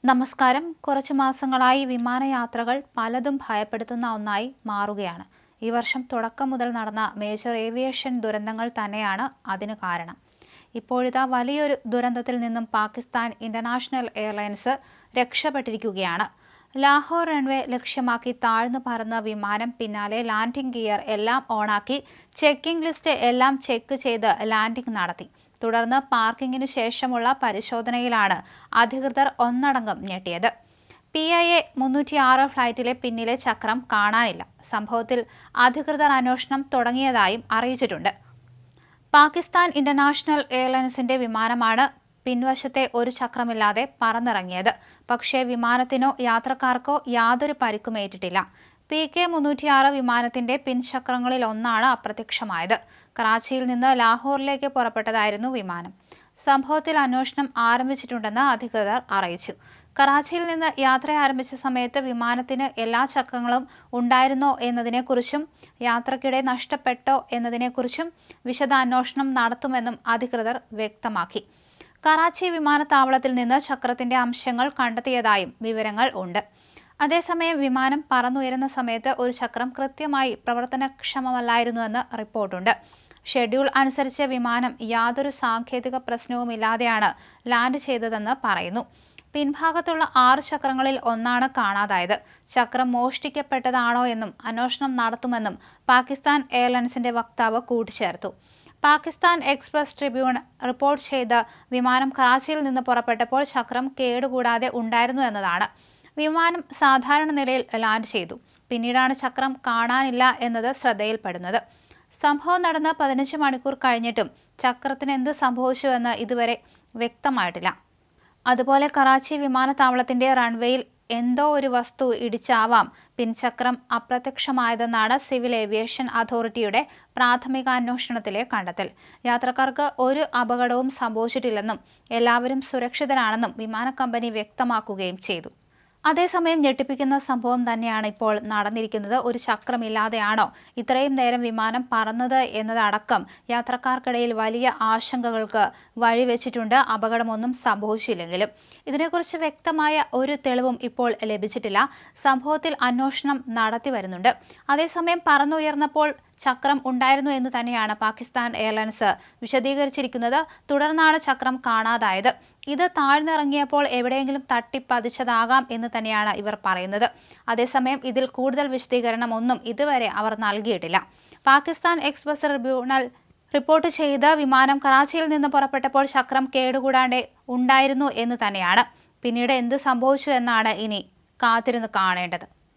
നമസ്കാരം. കുറച്ചു മാസങ്ങളായി വിമാനയാത്രകൾ പലതും ഭയപ്പെടുത്തുന്ന ഒന്നായി മാറുകയാണ്. ഈ വർഷം തുടക്കം മുതൽ നടന്ന മേജർ ഏവിയേഷൻ ദുരന്തങ്ങൾ തന്നെയാണ് അതിന് കാരണം. ഇപ്പോഴിതാ വലിയൊരു ദുരന്തത്തിൽ നിന്നും പാകിസ്ഥാൻ ഇന്റർനാഷണൽ എയർലൈൻസ് രക്ഷപ്പെട്ടിരിക്കുകയാണ്. ലാഹോർ റൺവേ ലക്ഷ്യമാക്കി താഴ്ന്നു പറന്ന വിമാനം പിന്നാലെ ലാൻഡിംഗ് ഗിയർ എല്ലാം ഓണാക്കി ചെക്കിംഗ് ലിസ്റ്റ് എല്ലാം ചെക്ക് ചെയ്ത് ലാൻഡിംഗ് നടത്തി. തുടർന്ന് പാർക്കിങ്ങിനു ശേഷമുള്ള പരിശോധനയിലാണ് അധികൃതർ ഒന്നടങ്കം ഞെട്ടിയത്. PIA 306 ഫ്ലൈറ്റിലെ പിന്നിലെ ചക്രം കാണാനില്ല. സംഭവത്തിൽ അധികൃതർ അന്വേഷണം തുടങ്ങിയതായും അറിയിച്ചിട്ടുണ്ട്. പാകിസ്ഥാൻ ഇന്റർനാഷണൽ എയർലൈൻസിന്റെ വിമാനമാണ് പിൻവശത്തെ ഒരു ചക്രമില്ലാതെ പറന്നിറങ്ങിയത്. പക്ഷേ വിമാനത്തിനോ യാത്രക്കാർക്കോ യാതൊരു പരിക്കുമേറ്റിട്ടില്ല. PK 306 വിമാനത്തിന്റെ പിൻചക്രങ്ങളിൽ ഒന്നാണ് അപ്രത്യക്ഷമായത്. കറാച്ചിയിൽ നിന്ന് ലാഹോറിലേക്ക് പുറപ്പെട്ടതായിരുന്നു വിമാനം. സംഭവത്തിൽ അന്വേഷണം ആരംഭിച്ചിട്ടുണ്ടെന്ന് അധികൃതർ അറിയിച്ചു. കറാച്ചിയിൽ നിന്ന് യാത്ര ആരംഭിച്ച സമയത്ത് വിമാനത്തിന് എല്ലാ ചക്രങ്ങളും ഉണ്ടായിരുന്നോ എന്നതിനെക്കുറിച്ചും യാത്രക്കിടെ നഷ്ടപ്പെട്ടോ എന്നതിനെക്കുറിച്ചും വിശദാന്വേഷണം നടത്തുമെന്നും അധികൃതർ വ്യക്തമാക്കി. കറാച്ചി വിമാനത്താവളത്തിൽ നിന്ന് ചക്രത്തിന്റെ അംശങ്ങൾ കണ്ടെത്തിയതായും വിവരങ്ങൾ ഉണ്ട്. അതേസമയം വിമാനം പറന്നുയരുന്ന സമയത്ത് ഒരു ചക്രം കൃത്യമായി പ്രവർത്തനക്ഷമമല്ലായിരുന്നുവെന്ന് റിപ്പോർട്ടുണ്ട്. ഷെഡ്യൂൾ അനുസരിച്ച് വിമാനം യാതൊരു സാങ്കേതിക പ്രശ്നവുമില്ലാതെയാണ് ലാൻഡ് ചെയ്തതെന്ന് പറയുന്നു. പിൻഭാഗത്തുള്ള 6 ചക്രങ്ങളിൽ ഒന്നാണ് കാണാതായത്. ചക്രം മോഷ്ടിക്കപ്പെട്ടതാണോ എന്നും അന്വേഷണം നടത്തുമെന്നും പാകിസ്ഥാൻ എയർലൈൻസിന്റെ വക്താവ് കൂട്ടിച്ചേർത്തു. പാകിസ്ഥാൻ എക്സ്പ്രസ് ട്രിബ്യൂൺ റിപ്പോർട്ട് ചെയ്ത വിമാനം കറാച്ചിയിൽ നിന്ന് പുറപ്പെട്ടപ്പോൾ ചക്രം കേടുകൂടാതെ ഉണ്ടായിരുന്നു എന്നതാണ്. വിമാനം സാധാരണ നിലയിൽ ലാൻഡ് ചെയ്തു. പിന്നീടാണ് ചക്രം കാണാനില്ല എന്നത് ശ്രദ്ധയിൽപ്പെടുന്നത്. സംഭവം നടന്ന് 15 മണിക്കൂർ കഴിഞ്ഞിട്ടും ചക്രത്തിന് എന്ത് സംഭവിച്ചുവെന്ന് ഇതുവരെ വ്യക്തമായിട്ടില്ല. അതുപോലെ കറാച്ചി വിമാനത്താവളത്തിന്റെ റൺവേയിൽ എന്തോ ഒരു വസ്തു ഇടിച്ചാവാം പിൻചക്രം അപ്രത്യക്ഷമായതെന്നാണ് സിവിൽ ഏവിയേഷൻ അതോറിറ്റിയുടെ പ്രാഥമിക അന്വേഷണത്തിലെ കണ്ടെത്തൽ. യാത്രക്കാർക്ക് ഒരു അപകടവും സംഭവിച്ചിട്ടില്ലെന്നും എല്ലാവരും സുരക്ഷിതരാണെന്നും വിമാന കമ്പനി വ്യക്തമാക്കുകയും ചെയ്തു. അതേസമയം ഞെട്ടിപ്പിക്കുന്ന സംഭവം തന്നെയാണ് ഇപ്പോൾ നടന്നിരിക്കുന്നത്. ഒരു ചക്രമില്ലാതെയാണോ ഇത്രയും നേരം വിമാനം പറന്നത് എന്നതടക്കം യാത്രക്കാർക്കിടയിൽ വലിയ ആശങ്കകൾക്ക് വഴിവെച്ചിട്ടുണ്ട്. അപകടമൊന്നും സംഭവിച്ചില്ലെങ്കിലും ഇതിനെക്കുറിച്ച് വ്യക്തമായ ഒരു തെളിവും ഇപ്പോൾ ലഭിച്ചിട്ടില്ല. സംഭവത്തിൽ അന്വേഷണം നടത്തി വരുന്നുണ്ട്. അതേസമയം പറന്നുയർന്നപ്പോൾ ചക്രം ഉണ്ടായിരുന്നു എന്ന് തന്നെയാണ് പാകിസ്ഥാൻ എയർലൈൻസ് വിശദീകരിച്ചിരിക്കുന്നത്. തുടർന്നാണ് ചക്രം കാണാതായത്. ഇത് താഴ്ന്നിറങ്ങിയപ്പോൾ എവിടെയെങ്കിലും തട്ടിപ്പതിച്ചതാകാം എന്ന് തന്നെയാണ് ഇവർ പറയുന്നത്. അതേസമയം ഇതിൽ കൂടുതൽ വിശദീകരണം ഒന്നും ഇതുവരെ അവർ നൽകിയിട്ടില്ല. പാകിസ്ഥാൻ എക്സ്പ്രസ് ട്രിബ്യൂണൽ റിപ്പോർട്ട് ചെയ്ത വിമാനം കറാച്ചിയിൽ നിന്ന് പുറപ്പെട്ടപ്പോൾ ചക്രം കേടുകൂടാതെ ഉണ്ടായിരുന്നു എന്ന് തന്നെയാണ്. പിന്നീട് എന്ത് സംഭവിച്ചു എന്നാണ് ഇനി കാത്തിരുന്ന് കാണേണ്ടത്.